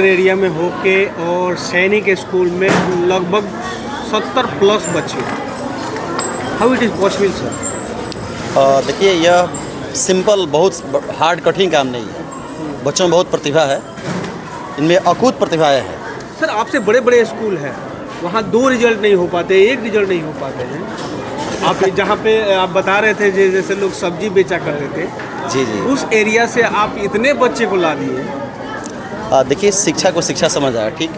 Area में होके और सैनिक स्कूल में लगभग 70 प्लस बच्चे, how it is possible sir? देखिए, यह सिंपल बहुत हार्ड कठिन काम नहीं है। बच्चों में बहुत प्रतिभा है, इनमें अकूत प्रतिभाएं हैं। सर आपसे बड़े बड़े स्कूल हैं, वहाँ 2 रिजल्ट नहीं हो पाते, 1 रिजल्ट नहीं हो पाते हैं। आप जहाँ पे आप बता रहे थे जैसे लोग सब्जी बेचा करते थे, जी जी, उस एरिया से आप इतने बच्चे को ला दिए। देखिए, शिक्षा को शिक्षा समझ आया, ठीक।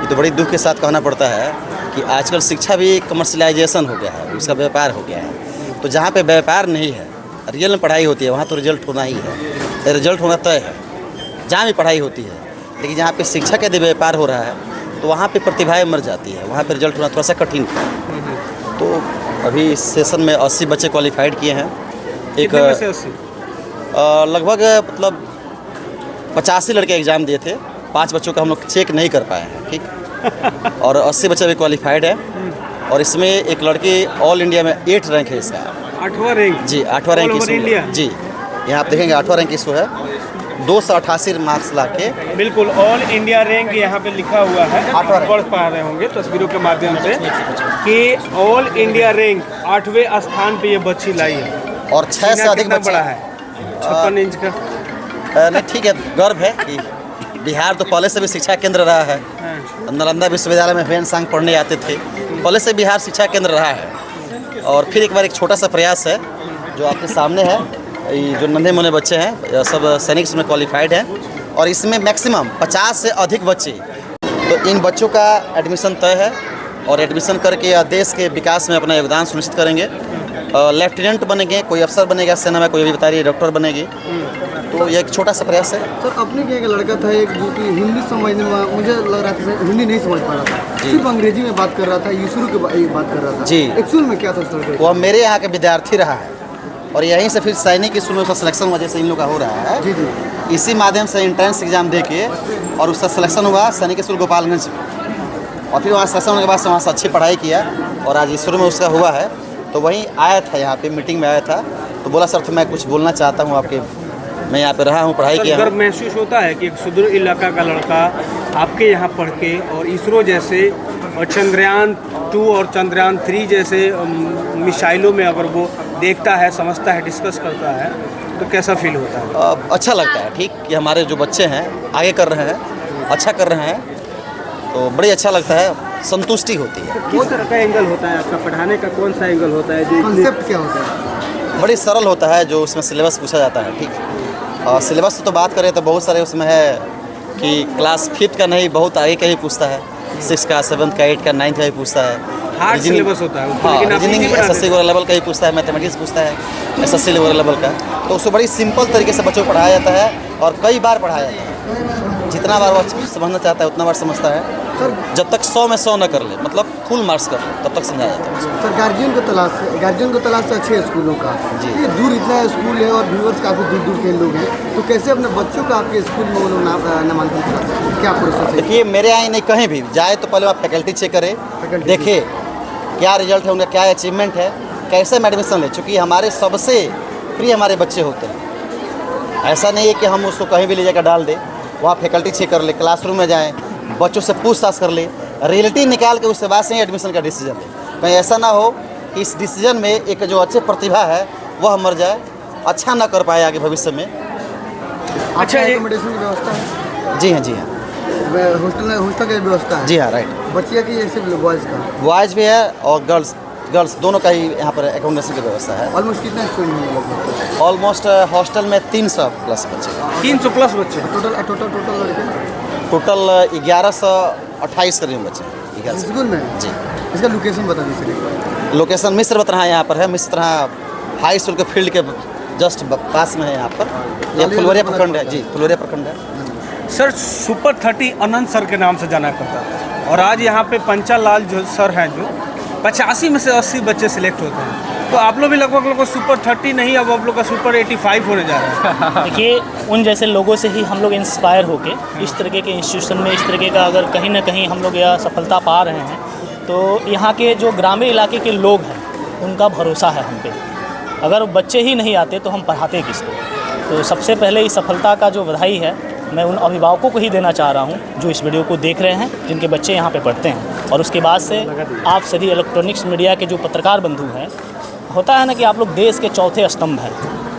ये तो बड़ी दुख के साथ कहना पड़ता है कि आजकल शिक्षा भी कमर्शलाइजेशन हो गया है, उसका व्यापार हो गया है। तो जहाँ पे व्यापार नहीं है, रियल में पढ़ाई होती है, वहाँ तो रिजल्ट होना ही है, रिजल्ट होना तय है, जहाँ भी पढ़ाई होती है। लेकिन जहाँ पे शिक्षा का यदि व्यापार हो रहा है तो वहाँ पे प्रतिभाएं मर जाती है, वहाँ पे रिजल्ट होना थोड़ा सा कठिन है। तो अभी इस सेशन में 80 बच्चे क्वालिफाइड किए हैं। एक में से 80? लगभग मतलब 85 लड़के एग्ज़ाम दिए थे, 5 बच्चों का हम लोग चेक नहीं कर पाए हैं, ठीक। और 80 बच्चे भी क्वालिफाइड है। और इसमें एक लड़की ऑल इंडिया में 8 रैंक है इसका। 8वां रैंक? जी, 8वां रैंक इसको इंडिया? जी, यहाँ आप देखेंगे 8वां रैंक इसको है, 288 मार्क्स ला के। बिल्कुल, ऑल इंडिया रैंक यहाँ पे लिखा हुआ है, आप पढ़ पा रहे होंगे तस्वीरों के माध्यम से कि ऑल इंडिया रैंक 8वें स्थान पे ये बच्ची लाई है। और 6 से अधिक बच्चे। बड़ा है 56 इंच का। नहीं, ठीक है, गर्व है कि बिहार तो पहले से भी शिक्षा केंद्र रहा है। नालंदा विश्वविद्यालय में वेन सांग पढ़ने आते थे, पहले से बिहार शिक्षा केंद्र रहा है। और फिर एक बार एक छोटा सा प्रयास है जो आपके सामने है। ये जो नन्हे मुन्ने बच्चे हैं सब सैनिक में क्वालिफाइड हैं और इसमें मैक्सिमम 50 से अधिक बच्चे। तो इन बच्चों का एडमिशन तय है और एडमिशन करके देश के विकास में अपना योगदान सुनिश्चित करेंगे। लेफ्टिनेंट बनेंगे, कोई अफसर बनेगा सेना में, कोई भी बता रही है डॉक्टर बनेगी। तो ये एक छोटा सा प्रयास है। सर अपने के एक लड़का था एक जो कि हिंदी समझने में मुझे लग रहा था हिंदी नहीं समझ पा रहा था, सिर्फ अंग्रेजी में बात कर रहा था, यूसुरू की बात कर रहा था जी। एक्चुअल में क्या था उस लड़के? वो मेरे यहाँ के विद्यार्थी रहा है और यहीं से फिर सैनिक स्कूल में उसका सिलेक्शन वजह से इन लोग का हो रहा है। जी जी, इसी माध्यम से एंट्रेंस एग्जाम दे के और उसका सिलेक्शन हुआ सैनिक स्कूल गोपालगंज में। और फिर वहाँ सिलेक्शन होने के बाद से वहाँ से अच्छी पढ़ाई किया और आज ईश्वर में उसका हुआ है। तो वहीं आया था, यहाँ पे मीटिंग में आया था, तो बोला सर तो मैं कुछ बोलना चाहता हूँ आपके, मैं यहाँ पे रहा हूँ, पढ़ाई किया हूँ। गर्व महसूस होता है कि एक सुदूर इलाका का लड़का आपके यहाँ पढ़ के और इसरो जैसे और चंद्रयान 2 और चंद्रयान 3 जैसे मिसाइलों में अगर वो देखता है, समझता है, डिस्कस करता है तो कैसा फील होता है? अच्छा लगता है, ठीक, कि हमारे जो बच्चे हैं आगे कर रहे हैं, अच्छा कर रहे हैं, तो बड़ी अच्छा लगता है, संतुष्टि होती है। किस तरह का एंगल होता है आपका पढ़ाने का? कौन सा एंगल होता है? जो कॉन्सेप्ट क्या होता है? बड़ी सरल होता है जो उसमें सिलेबस पूछा जाता है, ठीक। और सिलेबस तो बात करें तो बहुत सारे उसमें है कि क्लास 5th का नहीं, बहुत आगे का ही पूछता है, 6 का, 7th का, 8 का, 9th का ही पूछता है। हार्ड सिलेबस होता है उसको, हाँ, लेकिन आप रीजनिंग इजी बना SSC वगैरह लेवल का ही पूछता है, मैथमेटिक्स पूछता है SSC वगैरह लेवल का। तो उसको बड़ी सिंपल तरीके से बच्चों को पढ़ाया जाता है और कई बार पढ़ाया जाता है। जितना बार वो समझना चाहता है उतना बार समझता है। सर जब तक 100 में 100 न कर ले, मतलब फुल मार्क्स कर ले, तब तक समझाया जाता है। सर गार्जियन को तलाश है अच्छे स्कूलों का जी। ये दूर इतना स्कूल है और व्यूअर्स काफ़ी दूर दूर के लोग हैं, तो कैसे अपने बच्चों का आपके स्कूल में वो लोग नामांकन करा सकते हैं? क्या प्रोसेस है? देखिए, मेरे यहाँ ही नहीं, कहीं भी जाए तो पहले आप फैकल्टी चेक करें, देखे क्या रिजल्ट है उनका, क्या अचीवमेंट है, कैसे हम एडमिशन लें। चूँकि हमारे सबसे प्रिय हमारे बच्चे होते हैं, ऐसा नहीं है कि हम उसको कहीं भी ले जाकर डाल दें। वहाँ फैकल्टी चेक कर ले, क्लासरूम में जाएँ, बच्चों से पूछताछ कर ले, रियलिटी निकाल के उसके बाद से ही एडमिशन का डिसीजन ले। कहीं ऐसा ना हो कि इस डिसीजन में एक जो अच्छे प्रतिभा है वह मर जाए, अच्छा ना कर पाए आगे भविष्य में। अच्छा, एकोमोडेशन की व्यवस्था है? जी हाँ, जी हाँ, हॉस्टल की व्यवस्था है? जी हाँ, राइट। बच्चिया की जैसे बॉयज़ का? बॉयज़ भी है और गर्ल्स दोनों का ही यहाँ पर एकोमोडेशन की व्यवस्था है। ऑलमोस्ट कितना स्टूडेंट हैं लगभग? ऑलमोस्ट हॉस्टल में 300 प्लस बच्चे। 300 प्लस बच्चे? टोटल लड़के टोटल 1128 करीब बच्चे। 1100 स्कूल में? जी। इसका लोकेशन बता दीजिए। लोकेशन मिस्र बतरा यहाँ पर है, मिस्र हाई स्कूल के फील्ड के जस्ट पास में है यहाँ पर। ये फुलवरिया प्रखंड है जी, फुलवरिया प्रखंड है। सर सुपर 30 अनंत सर के नाम से जाना करता था और आज यहाँ पे पंचालाल जो सर हैं, जो 85 में से 80 बच्चे सिलेक्ट होते हैं, तो आप लोग भी लगभग सुपर 30 नहीं, अब आप लोग का सुपर 85 होने जा रहा है। देखिए, उन जैसे लोगों से ही हम लोग इंस्पायर होके इस तरीके के इंस्टीट्यूशन में इस तरीके का अगर कहीं ना कहीं हम लोग यह सफलता पा रहे हैं, तो यहाँ के जो ग्रामीण इलाके के लोग हैं उनका भरोसा है हम पे। अगर बच्चे ही नहीं आते तो हम पढ़ाते किसको? तो सबसे पहले इस सफलता का जो बधाई है मैं उन अभिभावकों को ही देना चाह रहा हूँ जो इस वीडियो को देख रहे हैं, जिनके बच्चे यहाँ पे पढ़ते हैं। और उसके बाद से आप सभी इलेक्ट्रॉनिक्स मीडिया के जो पत्रकार बंधु हैं, होता है ना कि आप लोग देश के चौथे स्तंभ हैं।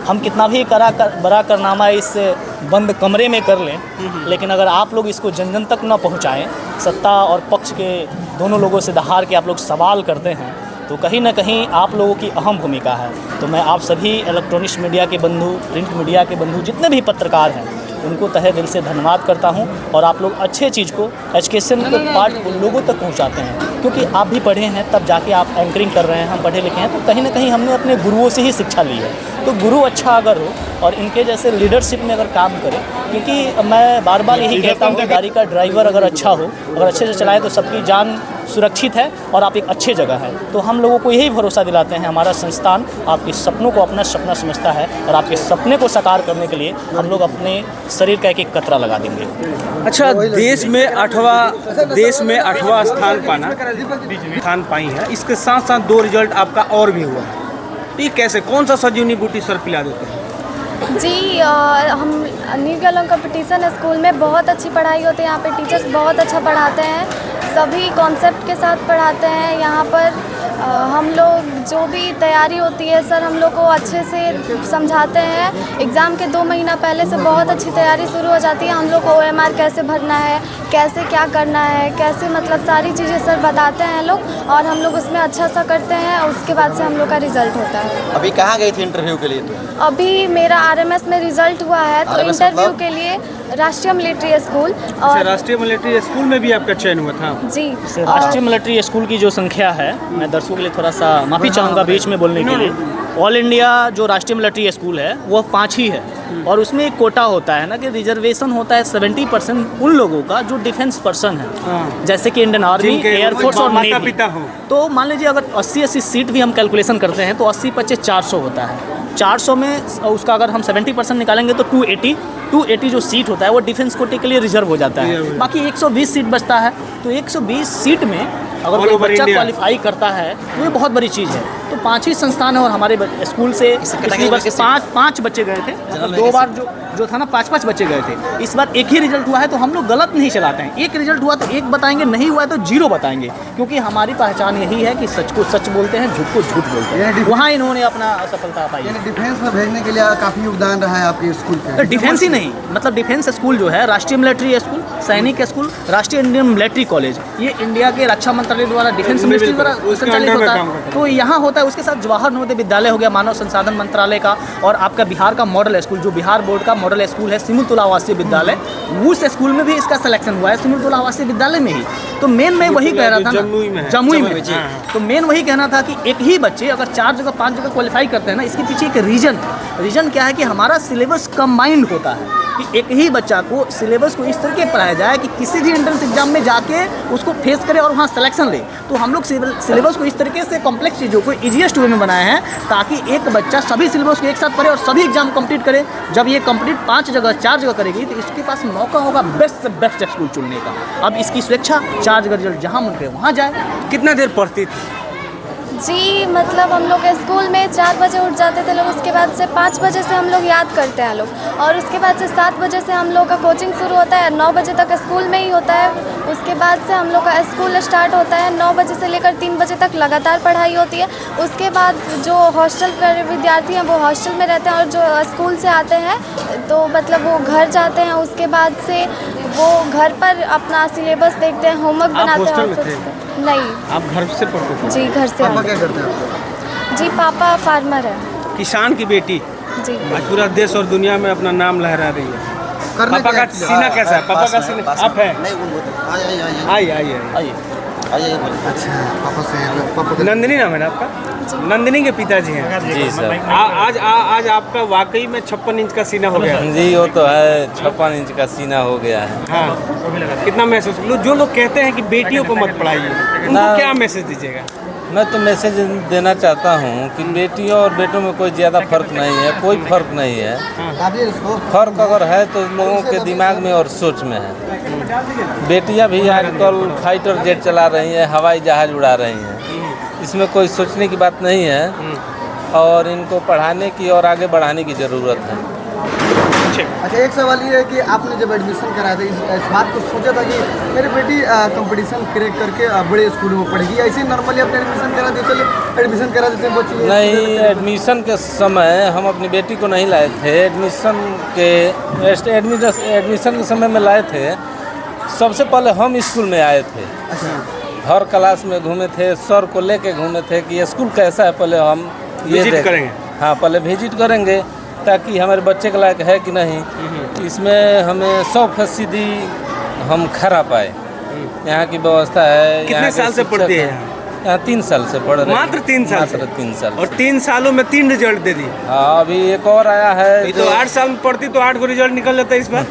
हम कितना भी बड़ा कारनामा इस बंद कमरे में कर लें, लेकिन अगर आप लोग इसको जन जन तक न पहुँचाएँ, सत्ता और पक्ष के दोनों लोगों से दहाड़ के आप लोग सवाल करते हैं, तो कहीं ना कहीं आप लोगों की अहम भूमिका है। तो मैं आप सभी इलेक्ट्रॉनिक्स मीडिया के बंधु, प्रिंट मीडिया के बंधु, जितने भी पत्रकार हैं, उनको तहे दिल से धन्यवाद करता हूं। और आप लोग अच्छे चीज़ को, एजुकेशन के पार्ट को लोगों तक पहुंचाते हैं, क्योंकि आप भी पढ़े हैं तब जाके आप एंकरिंग कर रहे हैं, हम पढ़े लिखे हैं, तो कहीं ना कहीं हमने अपने गुरुओं से ही शिक्षा ली है। तो गुरु अच्छा अगर हो और इनके जैसे लीडरशिप में अगर काम करे, क्योंकि मैं बार बार यही कहता हूँ कि गाड़ी का ड्राइवर अगर अच्छा हो, अगर अच्छे से चलाए, तो सबकी जान सुरक्षित है और आप एक अच्छे जगह है। तो हम लोगों को यही भरोसा दिलाते हैं, हमारा संस्थान आपके सपनों को अपना सपना समझता है और आपके सपने को साकार करने के लिए हम लोग अपने शरीर का एक एक कतरा लगा देंगे। अच्छा, देश में 8वां स्थान पाई है, इसके साथ साथ 2 रिजल्ट आपका और भी हुआ है। ये कैसे, कौन सा सजीवनी बूटी सर पिला देते हैं? जी, हम न्यू गैलोन कंपटीशन स्कूल में बहुत अच्छी पढ़ाई होती है। यहाँ पे टीचर्स बहुत अच्छा पढ़ाते हैं, सभी कॉन्सेप्ट के साथ पढ़ाते हैं। यहाँ पर हम लोग जो भी तैयारी होती है, सर हम लोग को अच्छे से समझाते हैं। एग्ज़ाम के 2 महीना पहले से बहुत अच्छी तैयारी शुरू हो जाती है। हम लोग को OMR कैसे भरना है, कैसे क्या करना है, कैसे मतलब सारी चीज़ें सर बताते हैं लोग, और हम लोग उसमें अच्छा सा करते हैं और उसके बाद से हम लोग का रिज़ल्ट होता है। अभी कहाँ गई थी इंटरव्यू के लिए तो? अभी मेरा RMS में रिज़ल्ट हुआ है, तो इंटरव्यू के लिए राष्ट्रीय मिलिट्री स्कूल। और राष्ट्रीय मिलिट्री स्कूल में भी आपका चयन हुआ था? जी, राष्ट्रीय मिलिट्री स्कूल की जो संख्या है, मैं दर्शकों के लिए थोड़ा सा माफ़ी चाहूँगा बीच में बोलने के लिए। ऑल इंडिया जो राष्ट्रीय मिलिट्री स्कूल है वो 5 ही है, और उसमें एक कोटा होता है ना कि रिजर्वेशन होता है 70% उन लोगों का जो डिफेंस पर्सन है, जैसे कि इंडियन आर्मी, एयरफोर्स और नेवी। तो मान लीजिए अगर 80 सीट भी हम कैलकुलेशन करते हैं तो 80 × 25 400 होता है। 400 में उसका अगर हम 70% निकालेंगे तो 280 जो सीट होता है वो डिफेंस कोटे के लिए रिजर्व हो जाता है। बाकी 120 सीट बचता है। तो 120 सीट में अगर कोई बच्चा क्वालिफाई करता है तो ये बहुत बड़ी चीज़ है। तो 5 ही संस्थान है, और हमारे स्कूल से पिछली बार 5 बच्चे गए थे, 2 बार जो था ना 5 बच्चे गए थे। इस बार एक ही रिजल्ट हुआ है, तो हम लोग गलत नहीं चलाते हैं। एक रिजल्ट हुआ तो 1 बताएंगे, नहीं हुआ तो 0 बताएंगे, क्योंकि हमारी पहचान यही है कि सच को सच बोलते हैं, झूठ को झूठ बोलते हैं। वहाँ इन्होंने अपना सफलता पाई। डिफेंस में भेजने के लिए काफ़ी योगदान रहा है आपके स्कूल का। डिफेंस ही नहीं, मतलब डिफेंस स्कूल जो है, राष्ट्रीय मिलिट्री स्कूल, सैनिक स्कूल, राष्ट्रीय इंडियन मिलिट्री कॉलेज, ये इंडिया के रक्षा मंत्रालय द्वारा, डिफेंस मिनिस्ट्री द्वारा संचालित होता है। तो यहाँ होता है, उसके साथ जवाहर नवोदय विद्यालय हो गया, मानव संसाधन मंत्रालय का, और आपका बिहार का मॉडल स्कूल, जो बिहार बोर्ड का मॉडल स्कूल है, सिमुलतुला आवासीय विद्यालय, उस स्कूल में भी इसका सिलेक्शन हुआ है, सिमुलतुला आवासीय विद्यालय में ही। तो मेन मैं वही कह रहा था, जमुई में। तो मेन वही कहना था कि एक ही बच्चे अगर 4 जगह 5 जगह क्वालिफाई करते हैं ना, इसके पीछे एक रीजन क्या है कि हमारा सिलेबस कंबाइंड होता है, कि एक ही बच्चा को सिलेबस को इस तरीके पढ़ाया जाए कि किसी भी एंट्रेंस एग्जाम में जाके उसको फेस करे और वहाँ सिलेक्शन ले। तो हम लोग सिलेबस को इस तरीके से कॉम्प्लेक्स चीज़ों को ईजीएस्ट वे में बनाए हैं, ताकि एक बच्चा सभी सिलेबस को एक साथ पढ़े और सभी एग्जाम कंप्लीट करे। जब ये कंप्लीट 5 जगह 4 जगह करेगी तो इसके पास मौका होगा बेस्ट से बेस्ट स्कूल चुनने का। अब इसकी स्वेच्छा 4 जगह रिजल्ट जहाँ मन करे वहाँ जाए। कितना देर पढ़ती थी? जी, मतलब हम लोग स्कूल में 4 बजे उठ जाते थे लोग, उसके बाद से 5 बजे से हम लोग याद करते हैं लोग, और उसके बाद से 7 बजे से हम लोग का कोचिंग शुरू होता है, 9 बजे तक स्कूल में ही होता है। उसके बाद से हम लोग का स्कूल स्टार्ट होता है, 9 बजे से लेकर 3 बजे तक लगातार पढ़ाई होती है। उसके बाद जो हॉस्टल पर विद्यार्थी हैं वो हॉस्टल में रहते हैं, और जो स्कूल से आते हैं तो मतलब वो घर जाते हैं। उसके बाद से वो घर पर अपना सिलेबस देखते हैं, होमवर्क बनाते हैं। नहीं, आप घर से पढ़ते थे? जी, घर से। पापा क्या करते हैं? जी, पापा फार्मर है। किसान की बेटी, जी, आज पूरा देश और दुनिया में अपना नाम लहरा रही है। पापा का सीना कैसा है? पापा का सीना आप है? आइए। अच्छा, पापा से नंदिनी नाम है ना आपका? नंदिनी के पिताजी हैं। जी सर। आज आपका वाकई में 56 इंच का सीना हो गया। जी वो तो है, 56 इंच का सीना हो गया है। हाँ, कितना महसूस, जो लोग कहते हैं कि बेटियों को मत पढ़ाइए, उनको क्या मैसेज दीजिएगा? मैं तो मैसेज देना चाहता हूँ कि बेटियों और बेटों में कोई ज़्यादा फर्क नहीं है, कोई फर्क नहीं है। फर्क अगर है तो लोगों के दिमाग में और सोच में है। बेटियाँ भी आजकल फाइटर जेट चला रही हैं, हवाई जहाज़ उड़ा रही हैं, इसमें कोई सोचने की बात नहीं है, और इनको पढ़ाने की और आगे बढ़ाने की ज़रूरत है। पूछे। अच्छा, एक सवाल ये है कि आपने जब एडमिशन कराया था इस बात को सोचा था कि मेरी बेटी कंपटीशन क्रैक करके बड़े स्कूलों में पढ़ेगी, ऐसे ही नॉर्मली अपने एडमिशन करा देते, चलिए एडमिशन करा देते हैं बच्चे? नहीं, एडमिशन के समय हम अपनी बेटी को नहीं लाए थे। एडमिशन के समय में लाए थे। सबसे पहले हम स्कूल में आए थे। हर क्लास में घूमे थे, सर को लेके घूमे थे कि ये स्कूल कैसा है, पहले हम ये विजिट करेंगे। हाँ, पहले विजिट करेंगे ताकि हमारे बच्चे के लायक है कि नहीं, इसमें हमें 100% हम खरा पाए। यहाँ की व्यवस्था है। कितने यहाँ के साल से शिक्षक पढ़ती है हैं। यहाँ 3 साल से पढ़ रहे हैं। मात्र 3 साल से? मात्र 3 साल और से। 3 सालों में 3 रिजल्ट दे दी। हाँ, अभी एक और आया है। तो 8 साल में पढ़ती तो 8 को रिजल्ट निकल जाता है इस बार।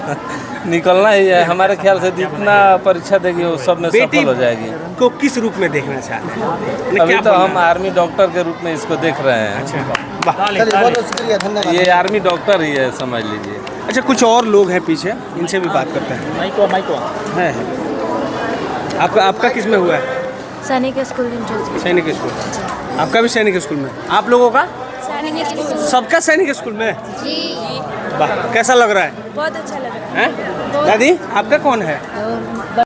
निकलना ही है हमारे ख्याल से। जितना परीक्षा देगी वो सब में सफल हो जाएगी। को किस रूप में देखना चाहते हैं? अभी तो हम आर्मी डॉक्टर के रूप में इसको देख रहे हैं। चलिए, बहुत बहुत शुक्रिया, धन्यवाद। ये आर्मी डॉक्टर ही है, समझ लीजिए। अच्छा, कुछ और लोग हैं पीछे, इनसे भी बात करते हैं। माइको है आपका किस में हुआ है? सैनिक स्कूल इंटर। सैनिक स्कूल। आपका भी सैनिक स्कूल में? आप लोगों का? सैनिक स्कूल। सबका सैनिक स्कूल में? जी, वाह, कैसा लग रहा है? बहुत अच्छा लग रहा है। हैं? दादी, आपका कौन है?